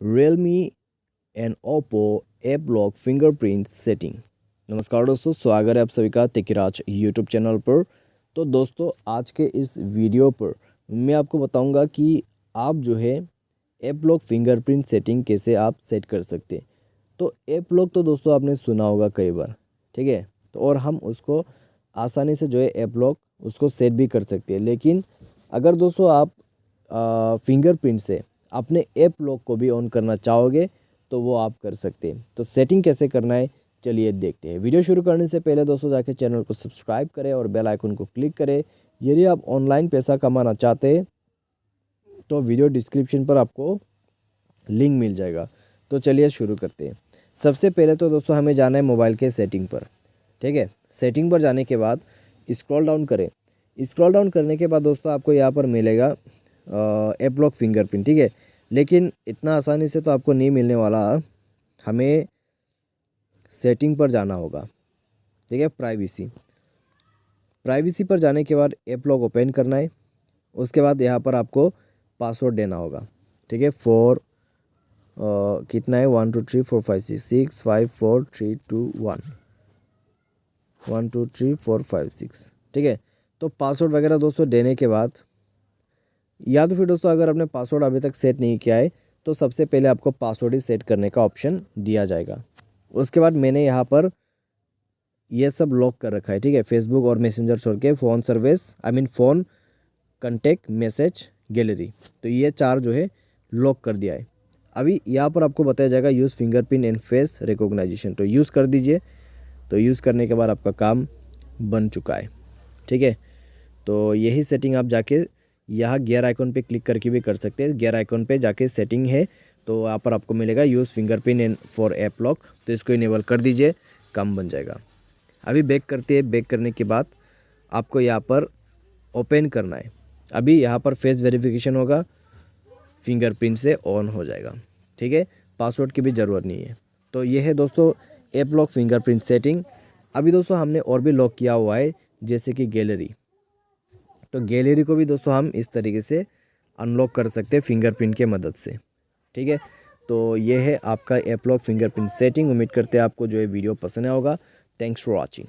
Realme and Oppo app lock fingerprint setting. नमस्कार दोस्तों, स्वागत है आप सभी का तेकिराज यूट्यूब चैनल पर। तो दोस्तों, आज के इस वीडियो पर मैं आपको बताऊंगा कि आप जो है ऐप लॉक फिंगरप्रिंट सेटिंग कैसे आप सेट कर सकते हैं। तो ऐप लॉक तो दोस्तों आपने सुना होगा कई बार, ठीक है। तो और हम उसको आसानी से जो है ऐप लॉक उसको सेट भी कर सकते हैं। लेकिन अगर दोस्तों आप फिंगरप्रिंट से अपने ऐप लॉक को भी ऑन करना चाहोगे तो वो आप कर सकते हैं। तो सेटिंग कैसे करना है, चलिए देखते हैं। वीडियो शुरू करने से पहले दोस्तों जाके चैनल को सब्सक्राइब करें और बेल आइकन को क्लिक करें। यदि आप ऑनलाइन पैसा कमाना चाहते हैं तो वीडियो डिस्क्रिप्शन पर आपको लिंक मिल जाएगा। तो चलिए शुरू करते हैं। सबसे पहले तो दोस्तों हमें जाना है मोबाइल के सेटिंग पर, ठीक है। सेटिंग पर जाने के बाद स्क्रॉल डाउन करें। स्क्रॉल डाउन करने के बाद दोस्तों आपको यहाँ पर मिलेगा ऐप लॉक फिंगरप्रिंट, ठीक है। लेकिन इतना आसानी से तो आपको नहीं मिलने वाला, हमें सेटिंग पर जाना होगा, ठीक है। प्राइवेसी पर जाने के बाद ऐप लॉक ओपन करना है। उसके बाद यहाँ पर आपको पासवर्ड देना होगा, ठीक है। कितना है 1 2 3 4 5 6 5 4 3 2 1 1 2 3 4 5 6, ठीक है। तो पासवर्ड वगैरह दोस्तों देने के बाद, या तो फिर दोस्तों अगर आपने पासवर्ड अभी तक सेट नहीं किया है तो सबसे पहले आपको पासवर्ड ही सेट करने का ऑप्शन दिया जाएगा। उसके बाद मैंने यहाँ पर ये सब लॉक कर रखा है, ठीक है। फेसबुक और मैसेंजर छोड़ के phone service, phone, contact, message, gallery, तो ये 4 जो है लॉक कर दिया है। अभी यहाँ पर आपको बताया जाएगा use fingerprint and face recognition, तो यूज़ कर दीजिए। तो यूज़ करने के बाद आपका काम बन चुका है, ठीक है। तो यही सेटिंग आप जाके यहाँ गियर आइकन पे क्लिक करके भी कर सकते हैं। गियर आइकन पे जाके सेटिंग है तो यहाँ पर आपको मिलेगा use fingerprint and for app lock, तो इसको इनेबल कर दीजिए, काम बन जाएगा। अभी बैक करते हैं। बैक करने के बाद आपको यहाँ पर ओपन करना है। अभी यहाँ पर फेस वेरिफिकेशन होगा, फिंगरप्रिंट से ऑन हो जाएगा, ठीक है। पासवर्ड की भी ज़रूरत नहीं है। तो ये है दोस्तों ऐप लॉक फिंगरप्रिंट सेटिंग। अभी दोस्तों हमने और भी लॉक किया हुआ है, जैसे कि गैलरी। तो गैलरी को भी दोस्तों हम इस तरीके से अनलॉक कर सकते हैं फिंगरप्रिंट के मदद से, ठीक है। तो ये है आपका ऐप लॉक फिंगरप्रिंट सेटिंग। उम्मीद करते हैं आपको जो है वीडियो पसंद आया होगा। Thanks for watching.